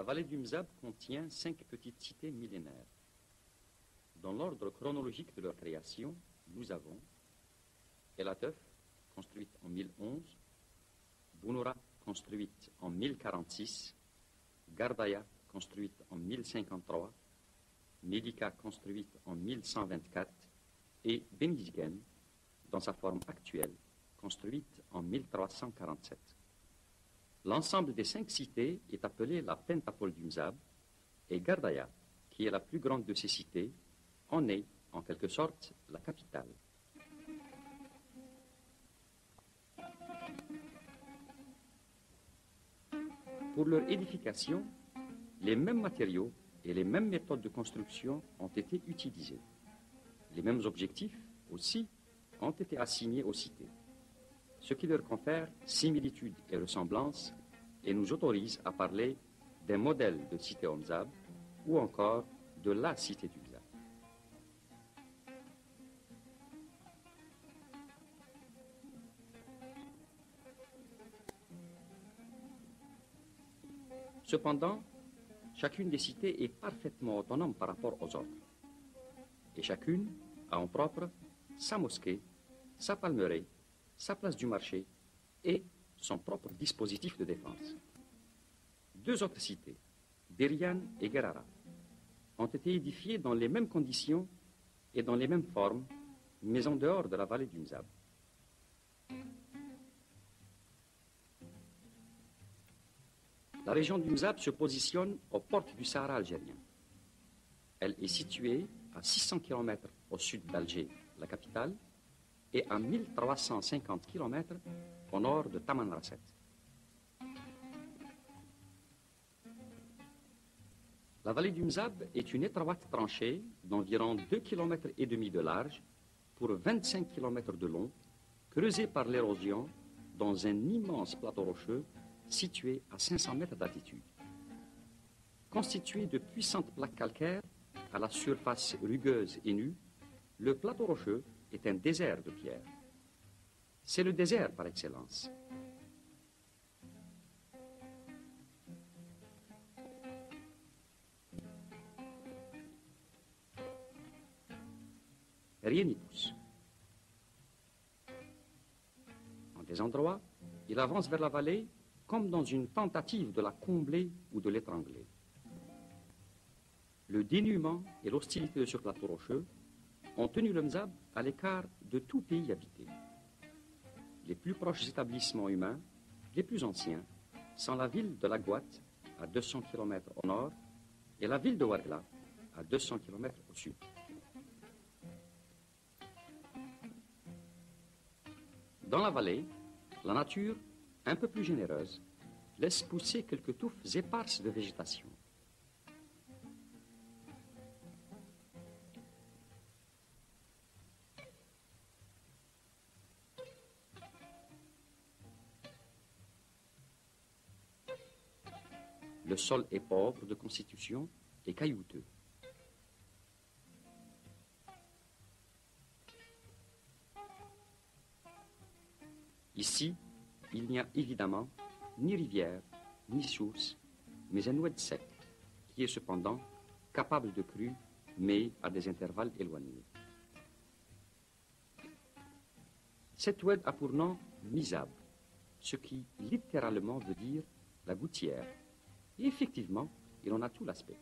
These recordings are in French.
La vallée du Mzab contient 5 petites cités millénaires. Dans l'ordre chronologique de leur création, nous avons Elateuf, construite en 1011, Bounoura, construite en 1046, Gardaya, construite en 1053, Médika, construite en 1124, et Benizgen, dans sa forme actuelle, construite en 1347. L'ensemble des 5 cités est appelé la Pentapole du Mzab, et Gardaya, qui est la plus grande de ces cités, en est, en quelque sorte, la capitale. Pour leur édification, les mêmes matériaux et les mêmes méthodes de construction ont été utilisés. Les mêmes objectifs, aussi, ont été assignés aux cités, ce qui leur confère similitude et ressemblance et nous autorise à parler d'un modèle de cité au Mzab ou encore de la cité du Mzab. Cependant, chacune des cités est parfaitement autonome par rapport aux autres. Et chacune a en propre sa mosquée, sa palmeraie, sa place du marché et son propre dispositif de défense. 2 autres cités, Derian et Gerara, ont été édifiées dans les mêmes conditions et dans les mêmes formes, mais en dehors de la vallée du Mzab. La région du Mzab se positionne aux portes du Sahara algérien. Elle est située à 600 km au sud d'Alger, la capitale, et à 1350 km au nord de Tamanrasset. La vallée du Mzab est une étroite tranchée d'environ 2,5 km de large pour 25 km de long, creusée par l'érosion dans un immense plateau rocheux situé à 500 mètres d'altitude. Constitué de puissantes plaques calcaires à la surface rugueuse et nue, le plateau rocheux est un désert de pierre. C'est le désert par excellence. Rien n'y pousse. En des endroits, il avance vers la vallée comme dans une tentative de la combler ou de l'étrangler. Le dénuement et l'hostilité de ce plateau rocheux ont tenu le Mzab à l'écart de tout pays habité. Les plus proches établissements humains, les plus anciens, sont la ville de Lagouat, à 200 km au nord, et la ville de Ouargla, à 200 km au sud. Dans la vallée, la nature, un peu plus généreuse, laisse pousser quelques touffes éparses de végétation. Le sol est pauvre de constitution et caillouteux. Ici, il n'y a évidemment ni rivière, ni source, mais un oued sec, qui est cependant capable de crues, mais à des intervalles éloignés. Cet oued a pour nom Mizab, ce qui littéralement veut dire la gouttière. Et effectivement, il en a tout l'aspect.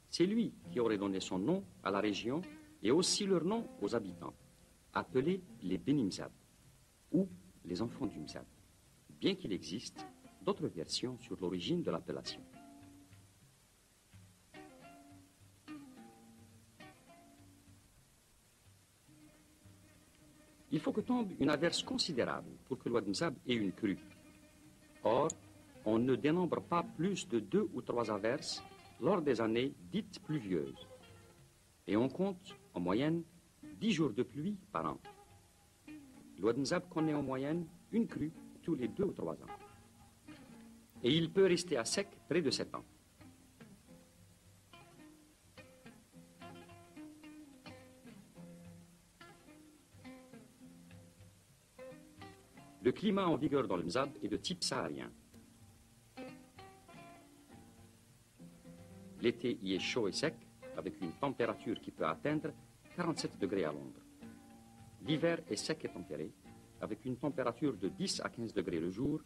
C'est lui qui aurait donné son nom à la région et aussi leur nom aux habitants, appelés les Benimzab, ou les enfants du Mzab, bien qu'il existe d'autres versions sur l'origine de l'appellation. Il faut que tombe une averse considérable pour que l'Oued Mzab ait une crue. Or, on ne dénombre pas plus de 2 ou 3 averses lors des années dites pluvieuses. Et on compte, en moyenne, 10 jours de pluie par an. L'Oued Mzab connaît en moyenne une crue tous les 2 ou 3 ans. Et il peut rester à sec près de 7 ans. Le climat en vigueur dans le Mzab est de type saharien. L'été y est chaud et sec, avec une température qui peut atteindre 47 degrés à Londres. L'hiver est sec et tempéré, avec une température de 10 à 15 degrés le jour,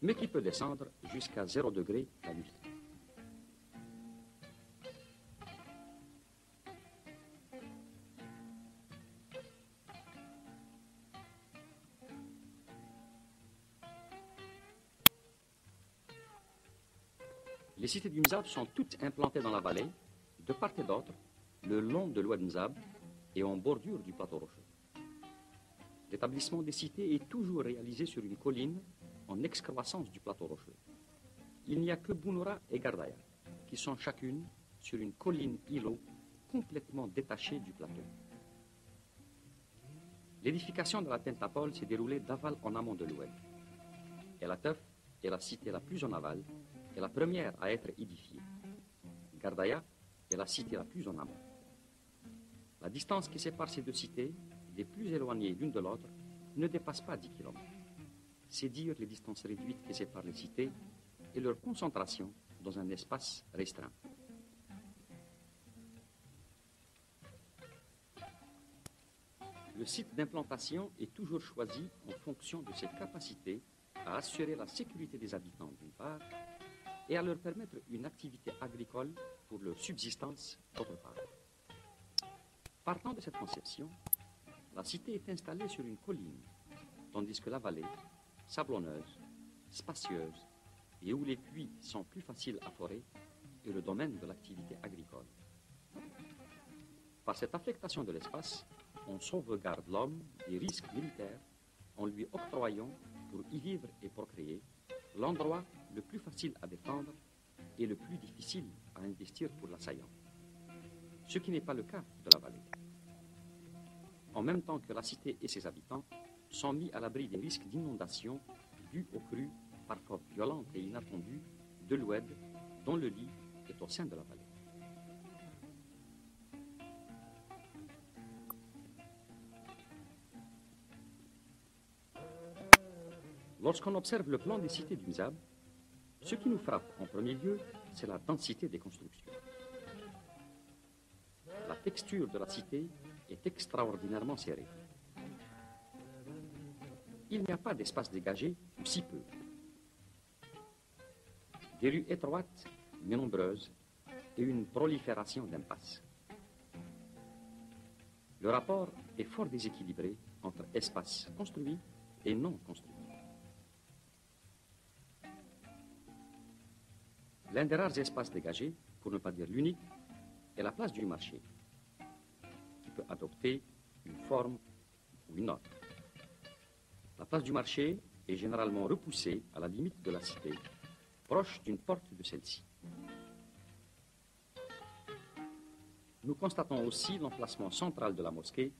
mais qui peut descendre jusqu'à 0 degré la nuit. Les cités du Mzab sont toutes implantées dans la vallée, de part et d'autre, le long de l'Oued Mzab et en bordure du plateau rocheux. L'établissement des cités est toujours réalisé sur une colline en excroissance du plateau rocheux. Il n'y a que Bounoura et Gardaya, qui sont chacune sur une colline îlot complètement détachée du plateau. L'édification de la Pentapole s'est déroulée d'aval en amont de l'Oued. El Atef est la cité la plus en aval et la première à être édifiée. Gardaya est la cité la plus en amont. La distance qui sépare ces deux cités, les plus éloignées l'une de l'autre, ne dépasse pas 10 km. C'est dire les distances réduites qui séparent les cités et leur concentration dans un espace restreint. Le site d'implantation est toujours choisi en fonction de ses capacités à assurer la sécurité des habitants d'une part et à leur permettre une activité agricole pour leur subsistance d'autre part. Partant de cette conception, la cité est installée sur une colline, tandis que la vallée, sablonneuse, spacieuse et où les puits sont plus faciles à forer, est le domaine de l'activité agricole. Par cette affectation de l'espace, on sauvegarde l'homme des risques militaires en lui octroyant, pour y vivre et procréer, l'endroit le plus facile à défendre et le plus difficile à investir pour l'assaillant. Ce qui n'est pas le cas de la vallée. En même temps que la cité et ses habitants sont mis à l'abri des risques d'inondation dus aux crues parfois violentes et inattendues de l'Oued, dont le lit est au sein de la vallée. Lorsqu'on observe le plan des cités du Mzab, ce qui nous frappe en premier lieu, c'est la densité des constructions. La texture de la cité est extraordinairement serrée. Il n'y a pas d'espace dégagé, ou si peu. Des rues étroites, mais nombreuses, et une prolifération d'impasses. Le rapport est fort déséquilibré entre espaces construits et non construits. L'un des rares espaces dégagés, pour ne pas dire l'unique, est la place du marché, qui peut adopter une forme ou une autre. La place du marché est généralement repoussée à la limite de la cité, proche d'une porte de celle-ci. Nous constatons aussi l'emplacement central de la mosquée,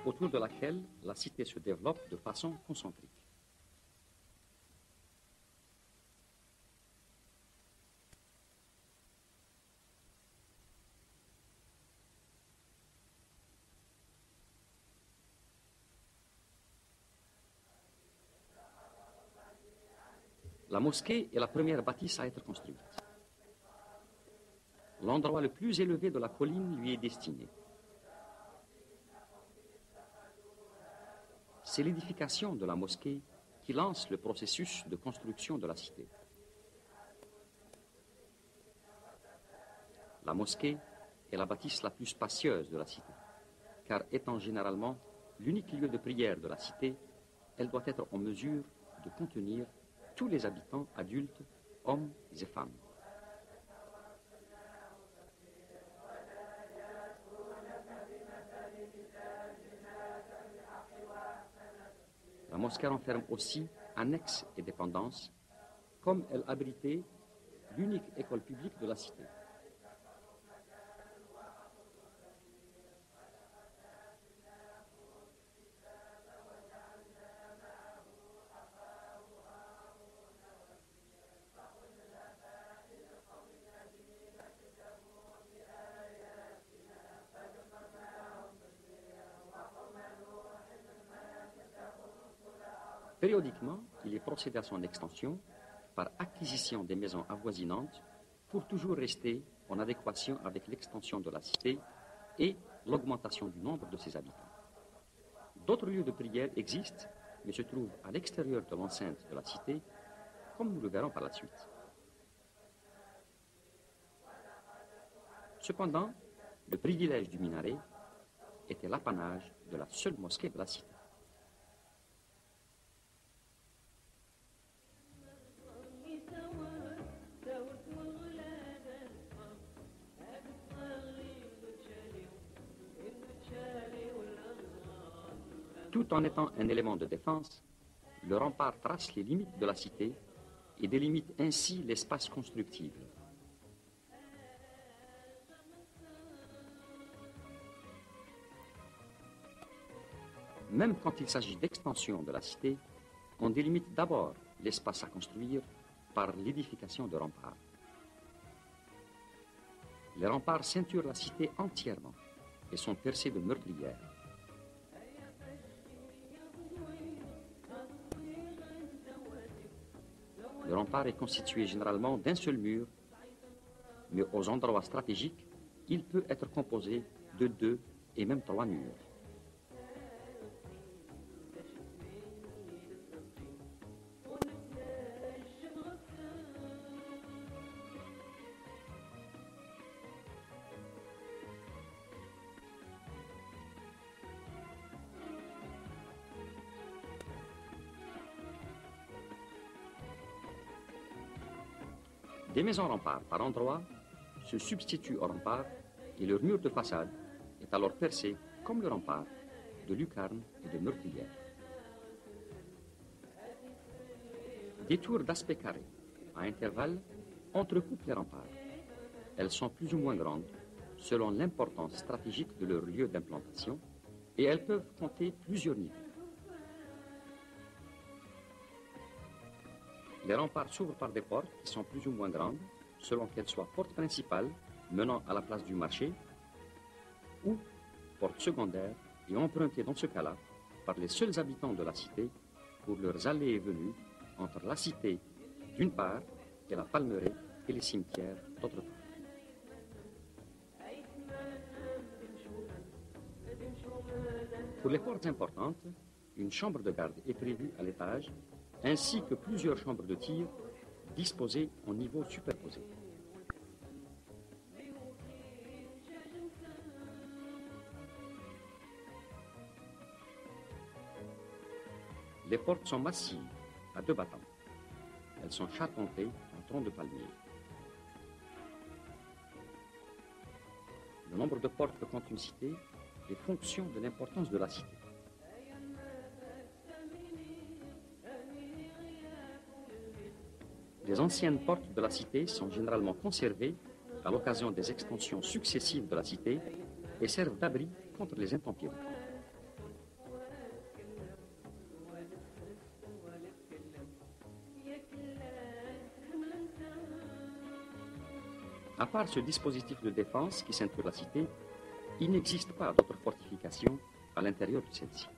autour de laquelle la cité se développe de façon concentrique. La mosquée est la première bâtisse à être construite. L'endroit le plus élevé de la colline lui est destiné. C'est l'édification de la mosquée qui lance le processus de construction de la cité. La mosquée est la bâtisse la plus spacieuse de la cité, car étant généralement l'unique lieu de prière de la cité, elle doit être en mesure de contenir tous les habitants adultes, hommes et femmes. La mosquée renferme aussi annexes et dépendances, comme elle abritait l'unique école publique de la cité. Périodiquement, il est procédé à son extension par acquisition des maisons avoisinantes pour toujours rester en adéquation avec l'extension de la cité et l'augmentation du nombre de ses habitants. D'autres lieux de prière existent, mais se trouvent à l'extérieur de l'enceinte de la cité, comme nous le verrons par la suite. Cependant, le privilège du minaret était l'apanage de la seule mosquée de la cité. Tout en étant un élément de défense, le rempart trace les limites de la cité et délimite ainsi l'espace constructible. Même quand il s'agit d'extension de la cité, on délimite d'abord l'espace à construire par l'édification de remparts. Les remparts ceinturent la cité entièrement et sont percés de meurtrières. Le rempart est constitué généralement d'un seul mur, mais aux endroits stratégiques, il peut être composé de 2 et même 3 murs. Des maisons remparts par endroits se substituent aux remparts et leur mur de façade est alors percé, comme le rempart, de lucarnes et de meurtrières. Des tours d'aspect carré, à intervalles, entrecoupent les remparts. Elles sont plus ou moins grandes, selon l'importance stratégique de leur lieu d'implantation, et elles peuvent compter plusieurs niveaux. Les remparts s'ouvrent par des portes qui sont plus ou moins grandes, selon qu'elles soient portes principales menant à la place du marché ou portes secondaires et empruntées dans ce cas-là par les seuls habitants de la cité pour leurs allées et venues entre la cité d'une part et la palmeraie et les cimetières d'autre part. Pour les portes importantes, une chambre de garde est prévue à l'étage ainsi que plusieurs chambres de tir disposées en niveaux superposés. Les portes sont massives, à 2 battants. Elles sont charpentées en troncs de palmier. Le nombre de portes que compte une cité est fonction de l'importance de la cité. Les anciennes portes de la cité sont généralement conservées à l'occasion des extensions successives de la cité et servent d'abri contre les intempéries. À part ce dispositif de défense qui ceinture la cité, il n'existe pas d'autres fortifications à l'intérieur de celle-ci.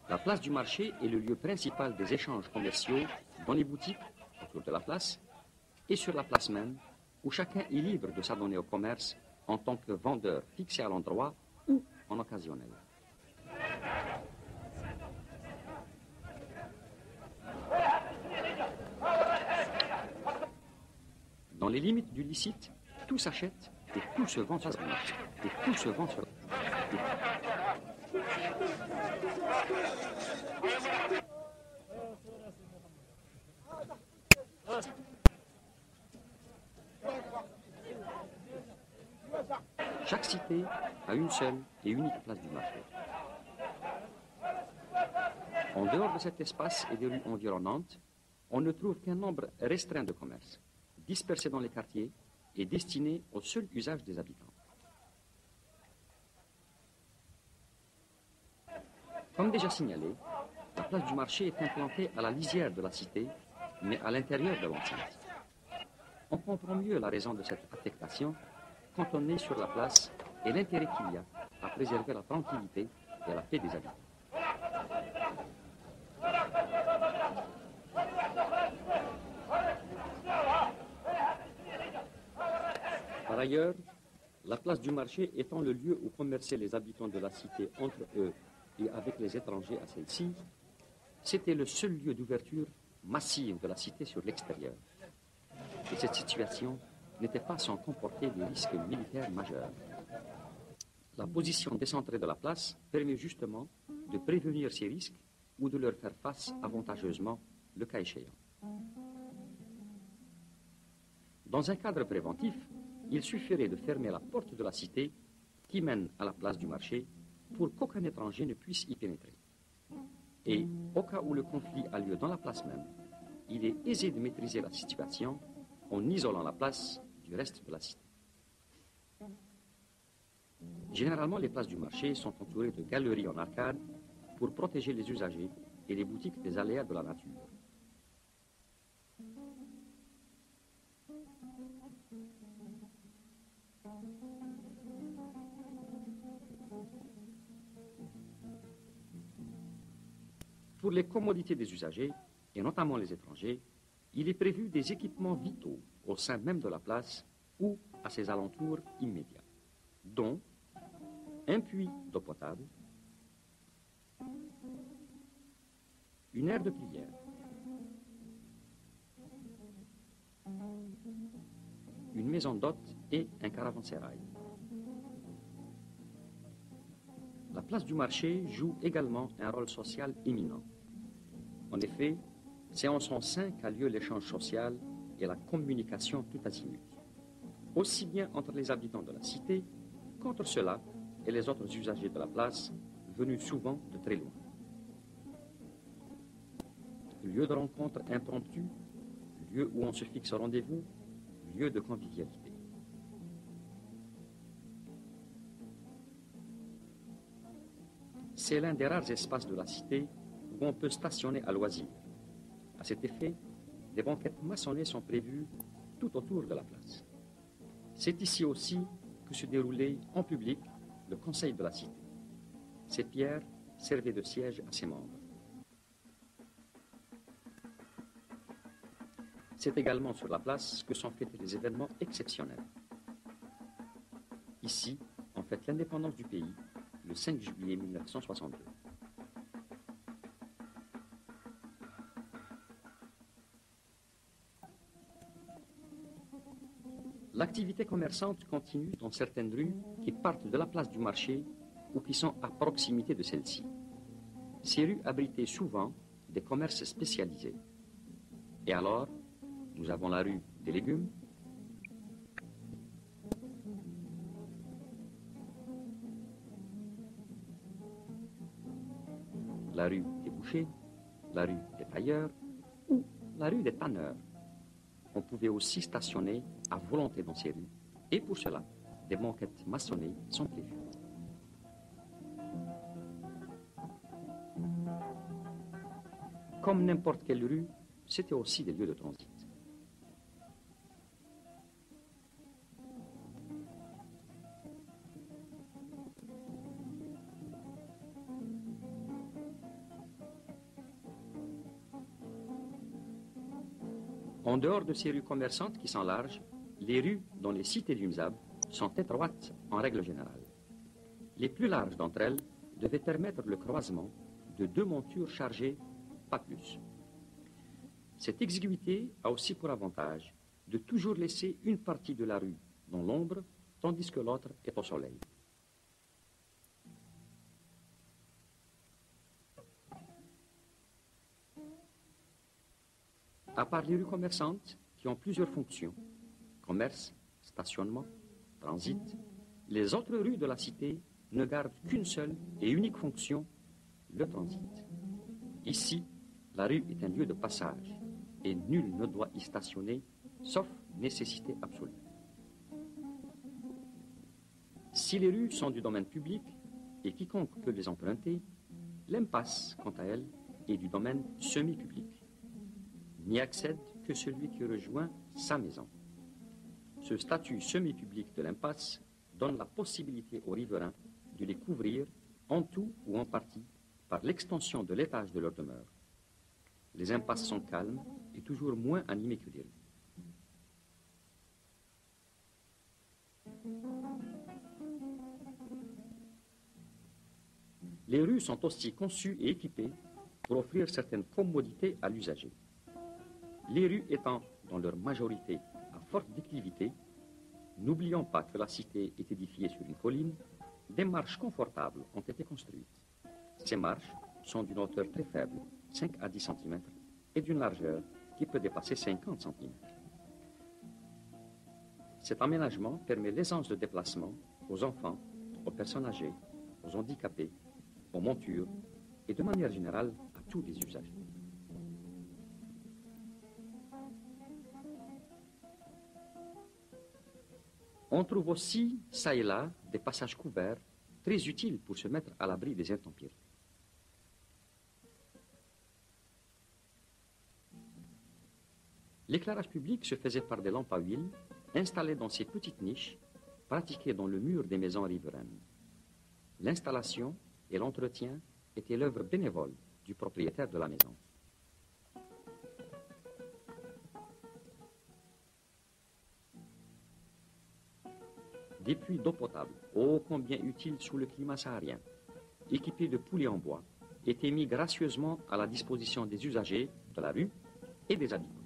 La place du marché est le lieu principal des échanges commerciaux dans les boutiques autour de la place et sur la place même, où chacun est libre de s'adonner au commerce en tant que vendeur fixé à l'endroit ou en occasionnel. Dans les limites du licite, tout s'achète et tout se vend sur la marché. Et tout se vend sur la Chaque cité a une seule et unique place du marché. En dehors de cet espace et des rues environnantes, on ne trouve qu'un nombre restreint de commerces, dispersés dans les quartiers et destinés au seul usage des habitants. Comme déjà signalé, la place du marché est implantée à la lisière de la cité, mais à l'intérieur de l'enceinte. On comprend mieux la raison de cette affectation quand on est sur la place et l'intérêt qu'il y a à préserver la tranquillité et la paix des habitants. Par ailleurs, la place du marché étant le lieu où commerçaient les habitants de la cité entre eux et avec les étrangers à celle-ci, c'était le seul lieu d'ouverture massive de la cité sur l'extérieur. Et cette situation n'était pas sans comporter des risques militaires majeurs. La position décentrée de la place permet justement de prévenir ces risques ou de leur faire face avantageusement, le cas échéant. Dans un cadre préventif, il suffirait de fermer la porte de la cité qui mène à la place du marché pour qu'aucun étranger ne puisse y pénétrer. Et au cas où le conflit a lieu dans la place même, il est aisé de maîtriser la situation en isolant la place du reste de la cité. Généralement, les places du marché sont entourées de galeries en arcade pour protéger les usagers et les boutiques des aléas de la nature. Pour les commodités des usagers, et notamment les étrangers, il est prévu des équipements vitaux au sein même de la place ou à ses alentours immédiats, dont un puits d'eau potable, une aire de prière, une maison d'hôtes et un caravansérail. La place du marché joue également un rôle social éminent. En effet, c'est en son sein qu'a lieu l'échange social et la communication tout azimut, aussi bien entre les habitants de la cité qu'entre ceux-là et les autres usagers de la place, venus souvent de très loin. Lieu de rencontre impromptu, lieu où on se fixe rendez-vous, lieu de convivialité. C'est l'un des rares espaces de la cité où on peut stationner à loisir. À cet effet, des banquettes maçonnées sont prévues tout autour de la place. C'est ici aussi que se déroulait en public le conseil de la cité. Ces pierres servaient de siège à ses membres. C'est également sur la place que sont fêtés des événements exceptionnels. Ici, on fête l'indépendance du pays le 5 juillet 1962. L'activité commerçante continue dans certaines rues qui partent de la place du marché ou qui sont à proximité de celle-ci. Ces rues abritaient souvent des commerces spécialisés. Et alors, nous avons la rue des légumes, la rue des bouchers, la rue des tailleurs ou la rue des tanneurs. On pouvait aussi stationner à volonté dans ces rues, et pour cela, des banquettes maçonnées sont prévues. Comme n'importe quelle rue, c'était aussi des lieux de transit. En dehors de ces rues commerçantes qui sont larges, les rues dans les cités du Mzab sont étroites en règle générale. Les plus larges d'entre elles devaient permettre le croisement de deux montures chargées, pas plus. Cette exiguïté a aussi pour avantage de toujours laisser une partie de la rue dans l'ombre, tandis que l'autre est au soleil. À part les rues commerçantes, qui ont plusieurs fonctions, commerce, stationnement, transit, les autres rues de la cité ne gardent qu'une seule et unique fonction, le transit. Ici, la rue est un lieu de passage, et nul ne doit y stationner, sauf nécessité absolue. Si les rues sont du domaine public, et quiconque peut les emprunter, l'impasse, quant à elle, est du domaine semi-public. N'y accède que celui qui rejoint sa maison. Ce statut semi-public de l'impasse donne la possibilité aux riverains de les couvrir en tout ou en partie par l'extension de l'étage de leur demeure. Les impasses sont calmes et toujours moins animées que les rues. Les rues sont aussi conçues et équipées pour offrir certaines commodités à l'usager. Les rues étant, dans leur majorité, à forte déclivité, n'oublions pas que la cité est édifiée sur une colline, des marches confortables ont été construites. Ces marches sont d'une hauteur très faible, 5 à 10 cm, et d'une largeur qui peut dépasser 50 cm. Cet aménagement permet l'aisance de déplacement aux enfants, aux personnes âgées, aux handicapés, aux montures et de manière générale à tous les usagers. On trouve aussi, ça et là, des passages couverts très utiles pour se mettre à l'abri des intempéries. L'éclairage public se faisait par des lampes à huile installées dans ces petites niches pratiquées dans le mur des maisons riveraines. L'installation et l'entretien étaient l'œuvre bénévole du propriétaire de la maison. Des puits d'eau potable, ô combien utiles sous le climat saharien, équipés de poulets en bois, étaient mis gracieusement à la disposition des usagers de la rue et des habitants.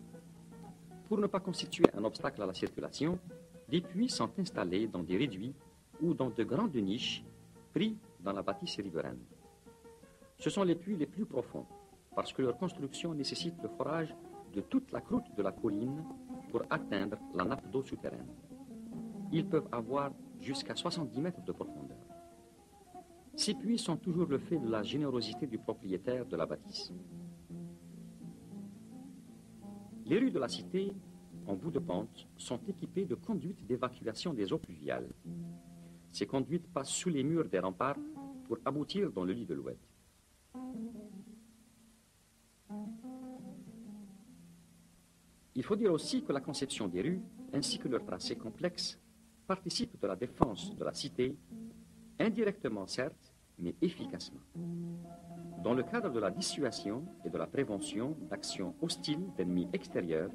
Pour ne pas constituer un obstacle à la circulation, des puits sont installés dans des réduits ou dans de grandes niches pris dans la bâtisse riveraine. Ce sont les puits les plus profonds, parce que leur construction nécessite le forage de toute la croûte de la colline pour atteindre la nappe d'eau souterraine. Ils peuvent avoir jusqu'à 70 mètres de profondeur. Ces puits sont toujours le fait de la générosité du propriétaire de la bâtisse. Les rues de la cité, en bout de pente, sont équipées de conduites d'évacuation des eaux pluviales. Ces conduites passent sous les murs des remparts pour aboutir dans le lit de l'Oued. Il faut dire aussi que la conception des rues, ainsi que leur tracé complexe, participent de la défense de la cité, indirectement certes, mais efficacement. Dans le cadre de la dissuasion et de la prévention d'actions hostiles d'ennemis extérieurs,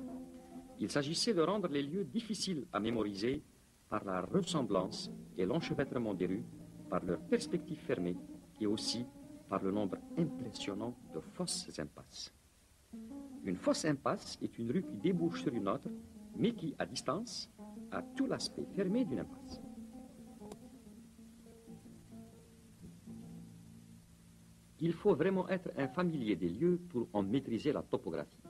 il s'agissait de rendre les lieux difficiles à mémoriser par la ressemblance et l'enchevêtrement des rues, par leurs perspectives fermées et aussi par le nombre impressionnant de fausses impasses. Une fausse impasse est une rue qui débouche sur une autre, mais qui, à distance, a tout l'aspect fermé d'une impasse. Il faut vraiment être un familier des lieux pour en maîtriser la topographie.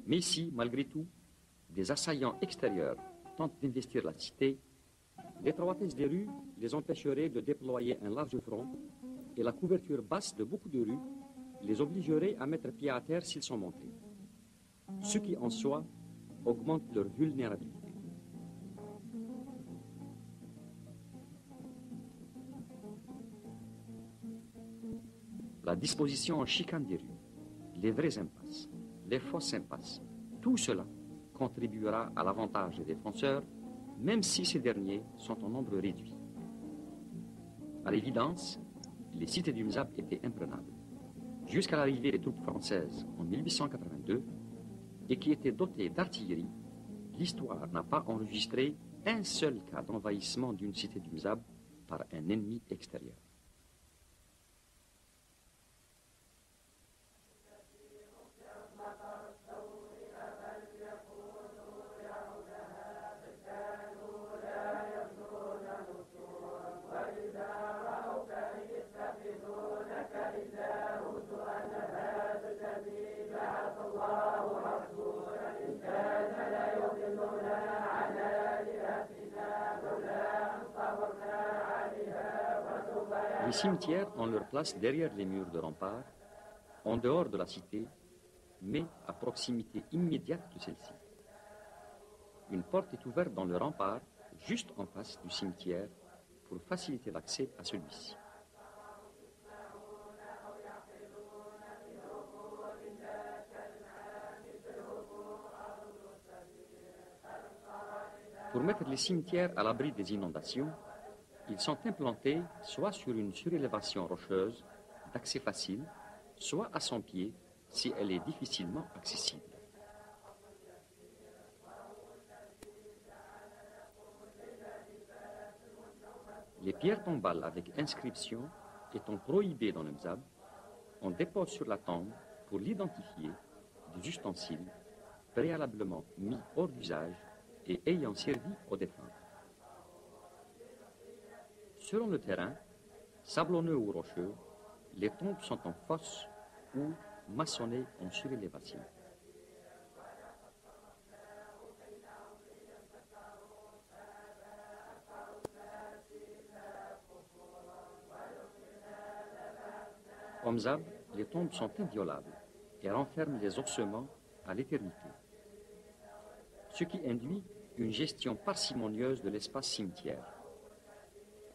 Mais si, malgré tout, des assaillants extérieurs tentent d'investir la cité, l'étroitesse des rues les empêcherait de déployer un large front et la couverture basse de beaucoup de rues les obligerait à mettre pied à terre s'ils sont montés, ce qui en soi augmente leur vulnérabilité. La disposition en chicane des rues, les vraies impasses, les fausses impasses, tout cela contribuera à l'avantage des défenseurs, même si ces derniers sont en nombre réduit. À l'évidence, les cités du Mzab étaient imprenables, jusqu'à l'arrivée des troupes françaises en 1882, et qui étaient dotées d'artillerie. L'histoire n'a pas enregistré un seul cas d'envahissement d'une cité du Mzab par un ennemi extérieur. Les cimetières ont leur place derrière les murs de rempart, en dehors de la cité, mais à proximité immédiate de celle-ci. Une porte est ouverte dans le rempart, juste en face du cimetière, pour faciliter l'accès à celui-ci. Pour mettre les cimetières à l'abri des inondations, Ils sont implantés soit sur une surélévation rocheuse d'accès facile, soit à son pied si elle est difficilement accessible. Les pierres tombales avec inscription étant prohibées dans le mzab, on dépose sur la tombe pour l'identifier des ustensiles préalablement mis hors d'usage et ayant servi aux défunts. Selon le terrain, sablonneux ou rocheux, les tombes sont en fosse ou maçonnées en surélévation. Au mzab, les tombes sont inviolables et renferment les ossements à l'éternité, ce qui induit une gestion parcimonieuse de l'espace cimetière.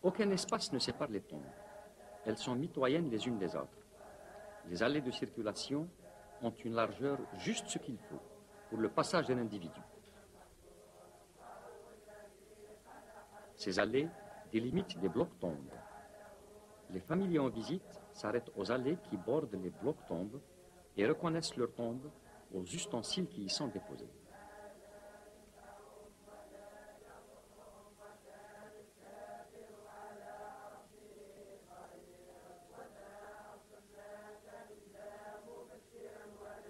Aucun espace ne sépare les tombes. Elles sont mitoyennes les unes des autres. Les allées de circulation ont une largeur juste ce qu'il faut pour le passage d'un individu. Ces allées délimitent des blocs-tombes. Les familiers en visite s'arrêtent aux allées qui bordent les blocs-tombes et reconnaissent leurs tombes aux ustensiles qui y sont déposés.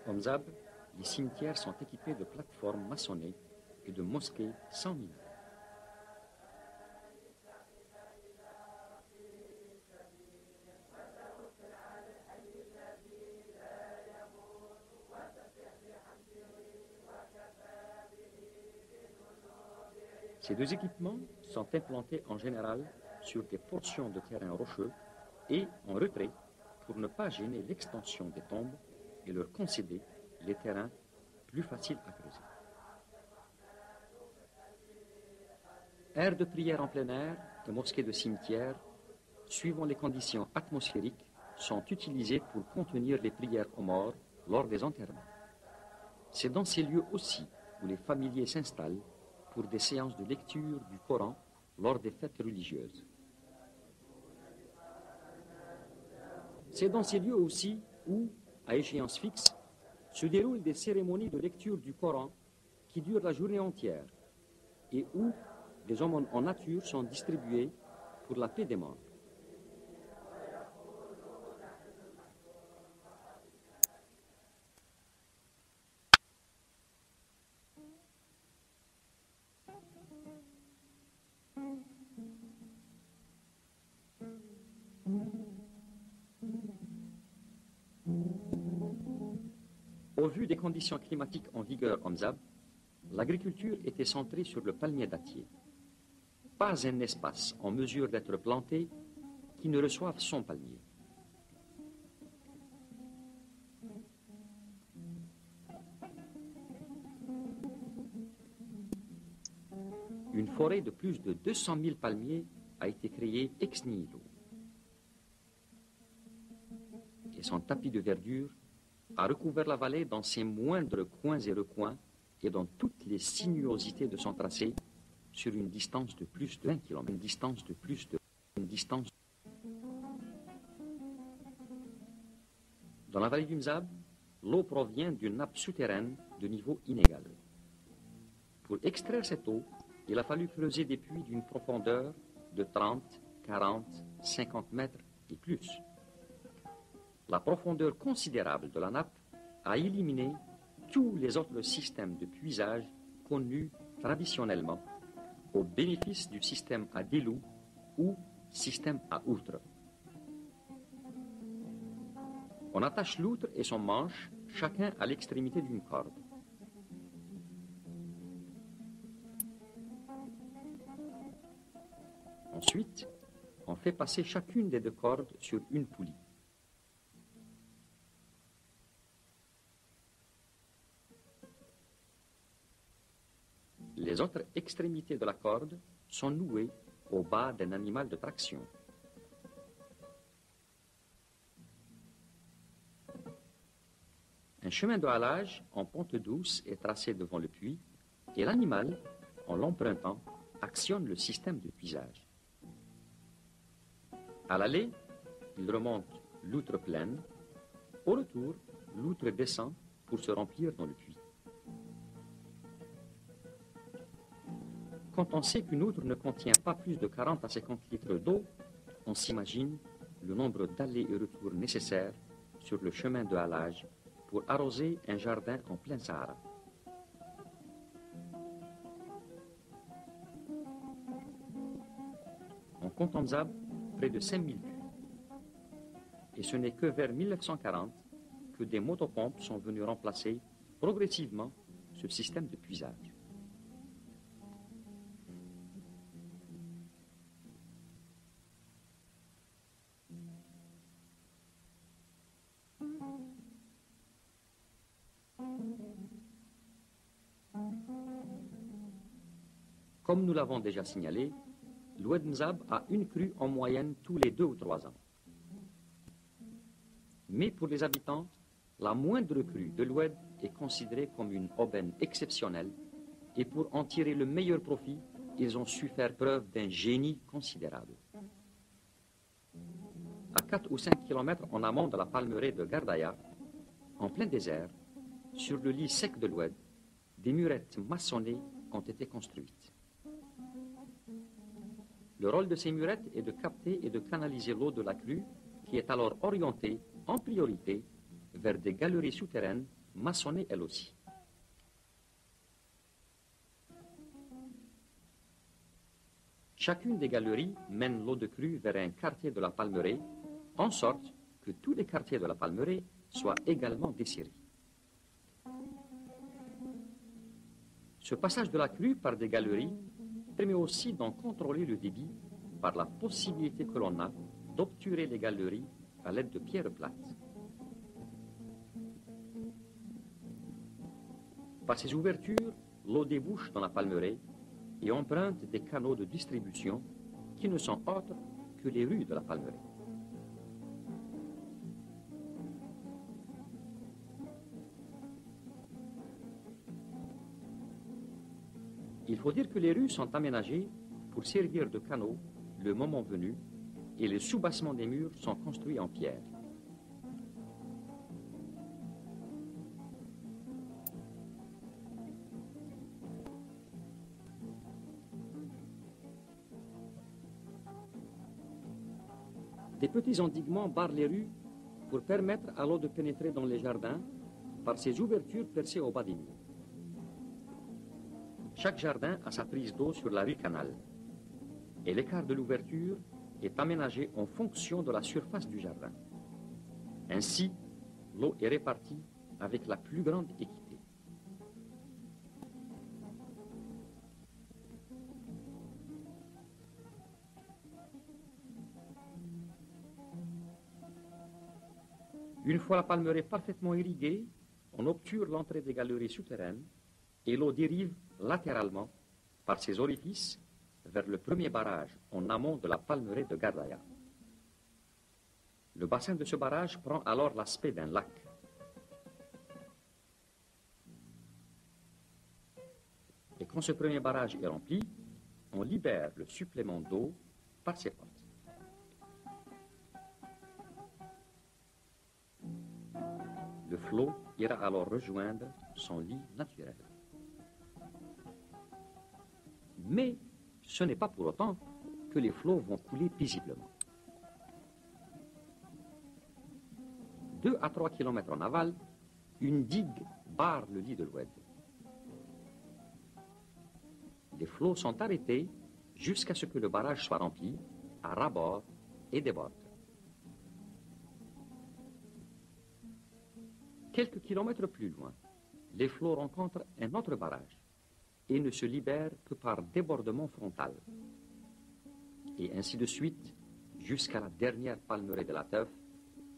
Au mzab, les cimetières sont équipés de plateformes maçonnées et de mosquées sans minaret. Ces deux équipements sont implantés en général sur des portions de terrain rocheux et en retrait pour ne pas gêner l'extension des tombes et leur concéder les terrains plus faciles à creuser. Aires de prière en plein air et mosquées de cimetière, suivant les conditions atmosphériques, sont utilisées pour contenir les prières aux morts lors des enterrements. C'est dans ces lieux aussi où les familiers s'installent pour des séances de lecture du Coran lors des fêtes religieuses. C'est dans ces lieux aussi où, à échéance fixe, se déroulent des cérémonies de lecture du Coran qui durent la journée entière et où des aumônes en nature sont distribuées pour la paix des morts. Au vu des conditions climatiques en vigueur en Mzab, l'agriculture était centrée sur le palmier dattier. Pas un espace en mesure d'être planté qui ne reçoive son palmier. Une forêt de plus de 200 000 palmiers a été créée ex nihilo. Et son tapis de verdure a recouvert la vallée dans ses moindres coins et recoins et dans toutes les sinuosités de son tracé sur une distance de plus de 1 km. Dans la vallée du Mzab, l'eau provient d'une nappe souterraine de niveau inégal. Pour extraire cette eau, il a fallu creuser des puits d'une profondeur de 30, 40, 50 mètres et plus. La profondeur considérable de la nappe a éliminé tous les autres systèmes de puisage connus traditionnellement au bénéfice du système à délou ou système à outre. On attache l'outre et son manche, chacun à l'extrémité d'une corde. Ensuite, on fait passer chacune des deux cordes sur une poulie. Les autres extrémités de la corde sont nouées au bas d'un animal de traction. Un chemin de halage en pente douce est tracé devant le puits et l'animal, en l'empruntant, actionne le système de puisage. À l'aller, il remonte l'outre pleine. Au retour, l'outre descend pour se remplir dans le puits. Quand on sait qu'une outre ne contient pas plus de 40 à 50 litres d'eau, on s'imagine le nombre d'allers et retours nécessaires sur le chemin de halage pour arroser un jardin en plein Sahara. On compte en Mzab près de 5000 puits. Et ce n'est que vers 1940 que des motopompes sont venues remplacer progressivement ce système de puisage. Comme nous l'avons déjà signalé, l'Oued Mzab a une crue en moyenne tous les 2 ou 3 ans. Mais pour les habitants, la moindre crue de l'Oued est considérée comme une aubaine exceptionnelle et pour en tirer le meilleur profit, ils ont su faire preuve d'un génie considérable. À 4 ou 5 kilomètres en amont de la palmeraie de Gardaya, en plein désert, sur le lit sec de l'Oued, des murettes maçonnées ont été construites. Le rôle de ces murettes est de capter et de canaliser l'eau de la crue qui est alors orientée en priorité vers des galeries souterraines maçonnées elles aussi. Chacune des galeries mène l'eau de crue vers un quartier de la palmeraie, en sorte que tous les quartiers de la palmeraie soient également desservis. Ce passage de la crue par des galeries permet aussi d'en contrôler le débit par la possibilité que l'on a d'obturer les galeries à l'aide de pierres plates. Par ces ouvertures, l'eau débouche dans la palmeraie et emprunte des canaux de distribution qui ne sont autres que les rues de la palmeraie. Il faut dire que les rues sont aménagées pour servir de canaux le moment venu et les soubassements des murs sont construits en pierre. Des petits endiguements barrent les rues pour permettre à l'eau de pénétrer dans les jardins par ces ouvertures percées au bas des murs. Chaque jardin a sa prise d'eau sur la rue canal et l'écart de l'ouverture est aménagé en fonction de la surface du jardin. Ainsi, l'eau est répartie avec la plus grande équité. Une fois la palmeraie parfaitement irriguée, on obture l'entrée des galeries souterraines et l'eau dérive latéralement par ces orifices vers le premier barrage en amont de la palmeraie de Gardaya. Le bassin de ce barrage prend alors l'aspect d'un lac. Et quand ce premier barrage est rempli, on libère le supplément d'eau par ses portes. Le flot ira alors rejoindre son lit naturel. Mais ce n'est pas pour autant que les flots vont couler paisiblement. 2 à 3 kilomètres en aval, une digue barre le lit de l'Oued. Les flots sont arrêtés jusqu'à ce que le barrage soit rempli à ras-bord et déborde. Quelques kilomètres plus loin, les flots rencontrent un autre barrage et ne se libèrent que par débordement frontal. Et ainsi de suite, jusqu'à la dernière palmeraie de la Teuf,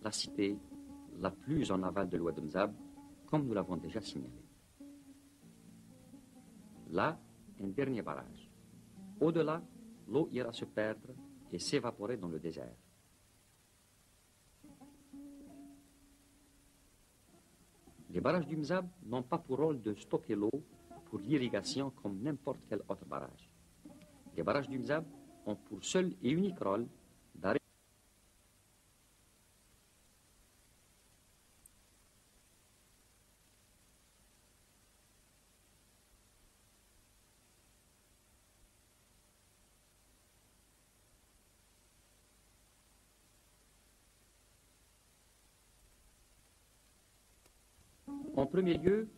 la cité la plus en aval de l'Oued Mzab, comme nous l'avons déjà signalé. Là, un dernier barrage. Au-delà, l'eau ira se perdre et s'évaporer dans le désert. Les barrages du Mzab n'ont pas pour rôle de stocker l'eau pour l'irrigation comme n'importe quel autre barrage. Les barrages du Mzab ont pour seul et unique rôle d'arrêter En premier lieu,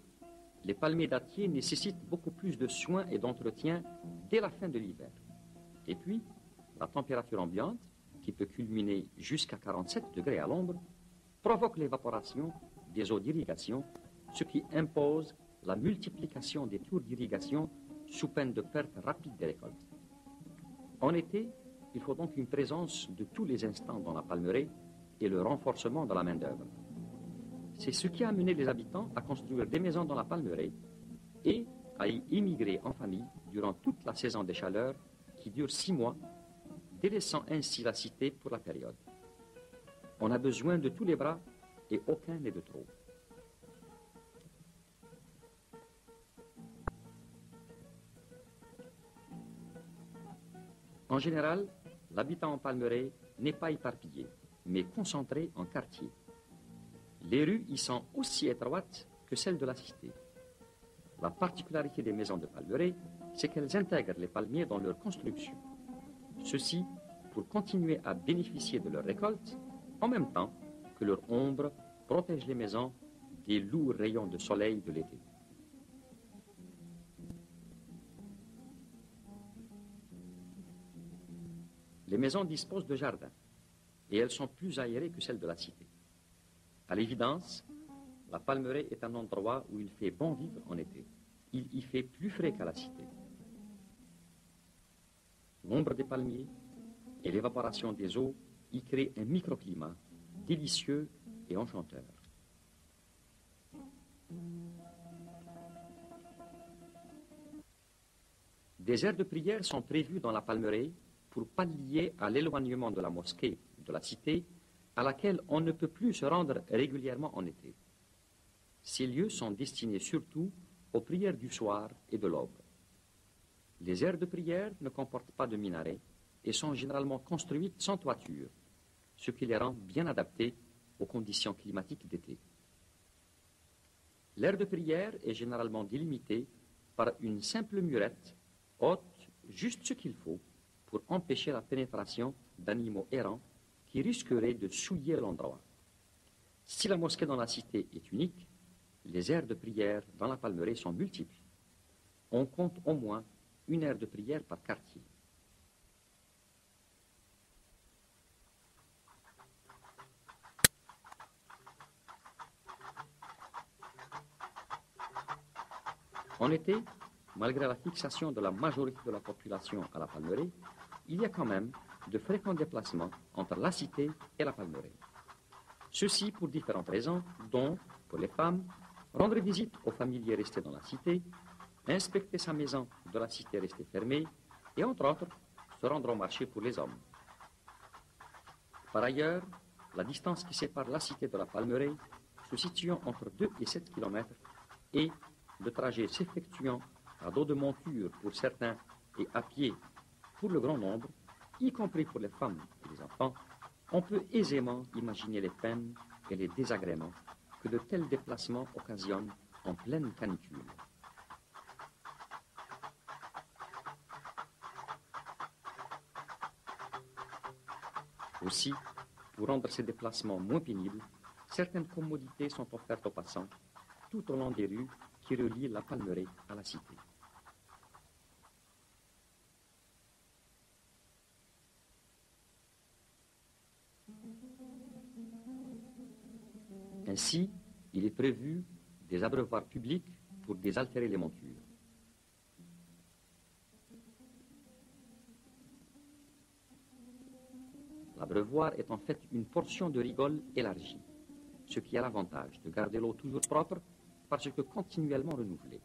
les palmiers dattiers nécessitent beaucoup plus de soins et d'entretien dès la fin de l'hiver. Et puis, la température ambiante, qui peut culminer jusqu'à 47 degrés à l'ombre, provoque l'évaporation des eaux d'irrigation, ce qui impose la multiplication des tours d'irrigation sous peine de perte rapide des récoltes. En été, il faut donc une présence de tous les instants dans la palmeraie et le renforcement de la main-d'œuvre. C'est ce qui a amené les habitants à construire des maisons dans la palmeraie et à y immigrer en famille durant toute la saison des chaleurs qui dure 6 mois, délaissant ainsi la cité pour la période. On a besoin de tous les bras et aucun n'est de trop. En général, l'habitat en palmeraie n'est pas éparpillé, mais concentré en quartiers. Les rues y sont aussi étroites que celles de la cité. La particularité des maisons de palmeraie, c'est qu'elles intègrent les palmiers dans leur construction. Ceci pour continuer à bénéficier de leur récolte, en même temps que leur ombre protège les maisons des lourds rayons de soleil de l'été. Les maisons disposent de jardins et elles sont plus aérées que celles de la cité. À l'évidence, la palmeraie est un endroit où il fait bon vivre en été. Il y fait plus frais qu'à la cité. L'ombre des palmiers et l'évaporation des eaux y créent un microclimat délicieux et enchanteur. Des aires de prière sont prévues dans la palmeraie pour pallier à l'éloignement de la mosquée de la cité à laquelle on ne peut plus se rendre régulièrement en été. Ces lieux sont destinés surtout aux prières du soir et de l'aube. Les aires de prière ne comportent pas de minaret et sont généralement construites sans toiture, ce qui les rend bien adaptées aux conditions climatiques d'été. L'aire de prière est généralement délimitée par une simple murette haute juste ce qu'il faut pour empêcher la pénétration d'animaux errants qui risqueraient de souiller l'endroit. Si la mosquée dans la cité est unique, les aires de prière dans la palmeraie sont multiples. On compte au moins une aire de prière par quartier. En été, malgré la fixation de la majorité de la population à la palmeraie, il y a quand même de fréquents déplacements entre la cité et la palmeraie. Ceci pour différentes raisons, dont, pour les femmes, rendre visite aux familiers restés dans la cité, inspecter sa maison de la cité restée fermée, et entre autres, se rendre au marché pour les hommes. Par ailleurs, la distance qui sépare la cité de la palmeraie se situant entre 2 et 7 km et le trajet s'effectuant à dos de monture pour certains et à pied pour le grand nombre, y compris pour les femmes et les enfants, on peut aisément imaginer les peines et les désagréments que de tels déplacements occasionnent en pleine canicule. Aussi, pour rendre ces déplacements moins pénibles, certaines commodités sont offertes aux passants tout au long des rues qui relient la palmeraie à la cité. Ainsi, il est prévu des abreuvoirs publics pour désaltérer les montures. L'abreuvoir est en fait une portion de rigole élargie, ce qui a l'avantage de garder l'eau toujours propre parce que continuellement renouvelée.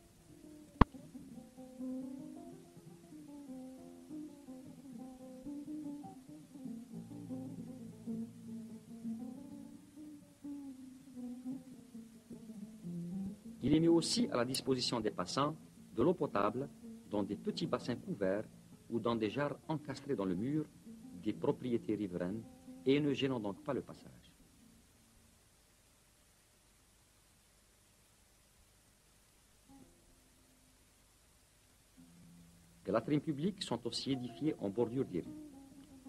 Il est mis aussi à la disposition des passants de l'eau potable dans des petits bassins couverts ou dans des jarres encastrées dans le mur des propriétés riveraines et ne gênant donc pas le passage. Les latrines publiques sont aussi édifiées en bordure des rues.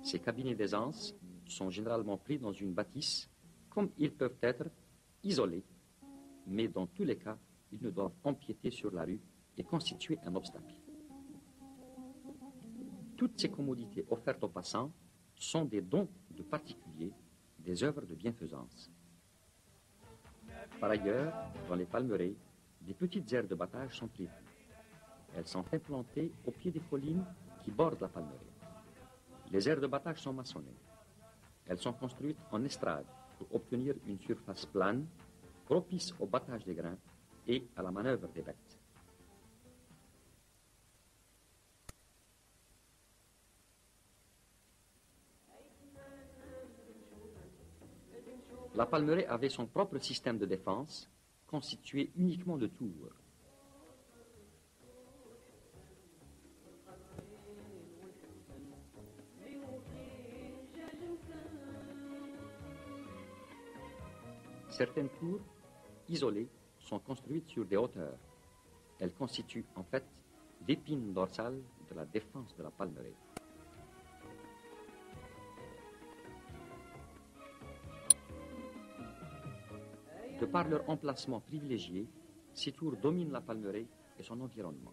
Ces cabinets d'aisance sont généralement pris dans une bâtisse, comme ils peuvent être isolés mais dans tous les cas, ils ne doivent empiéter sur la rue et constituer un obstacle. Toutes ces commodités offertes aux passants sont des dons de particuliers, des œuvres de bienfaisance. Par ailleurs, dans les palmeraies, des petites aires de battage sont prévues. Elles sont implantées au pied des collines qui bordent la palmeraie. Les aires de battage sont maçonnées. Elles sont construites en estrade pour obtenir une surface plane, propice au battage des grains et à la manœuvre des bêtes. La palmeraie avait son propre système de défense, constitué uniquement de tours. Certaines tours, isolées, sont construites sur des hauteurs. Elles constituent en fait l'épine dorsale de la défense de la palmeraie. De par leur emplacement privilégié, ces tours dominent la palmeraie et son environnement.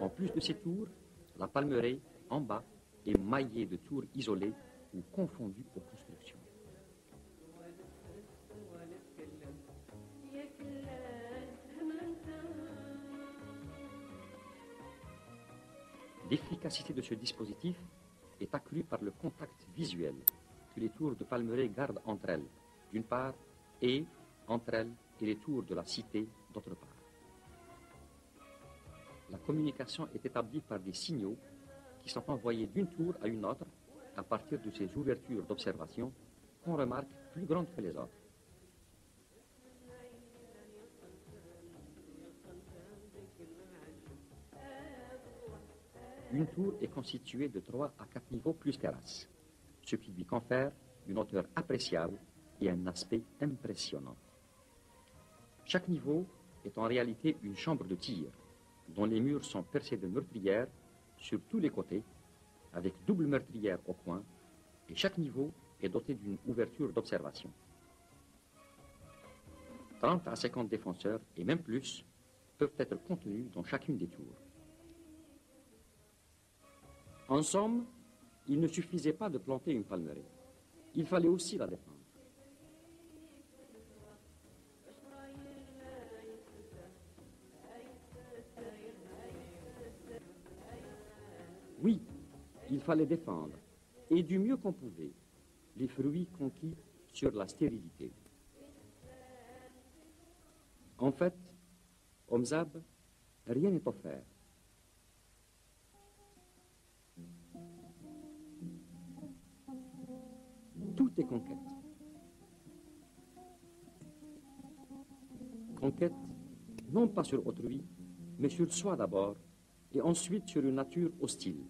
En plus de ces tours, la palmeraie, en bas, est maillée de tours isolées ou confondues aux constructions. L'efficacité de ce dispositif est accrue par le contact visuel que les tours de palmeraie gardent entre elles, d'une part, et entre elles et les tours de la cité, d'autre part. La communication est établie par des signaux qui sont envoyés d'une tour à une autre à partir de ces ouvertures d'observation qu'on remarque plus grandes que les autres. Une tour est constituée de 3 à 4 niveaux plus terrasses, ce qui lui confère une hauteur appréciable et un aspect impressionnant. Chaque niveau est en réalité une chambre de tir, dont les murs sont percés de meurtrières sur tous les côtés, avec double meurtrière au coin, et chaque niveau est doté d'une ouverture d'observation. 30 à 50 défenseurs, et même plus, peuvent être contenus dans chacune des tours. En somme, il ne suffisait pas de planter une palmeraie. Il fallait aussi la défendre. Oui, il fallait défendre, et du mieux qu'on pouvait, les fruits conquis sur la stérilité. En fait, au Mzab, rien n'est offert. Tout est conquête. Conquête, non pas sur autrui, mais sur soi d'abord, et ensuite sur une nature hostile.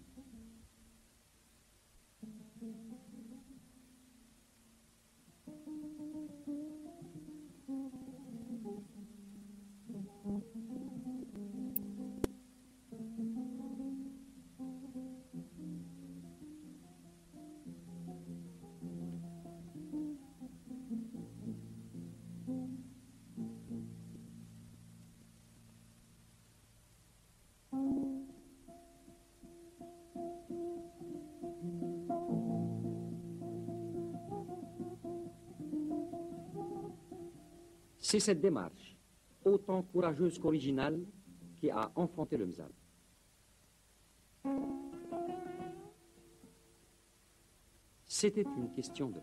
C'est cette démarche, autant courageuse qu'originale, qui a enfanté le Mzab. C'était une question de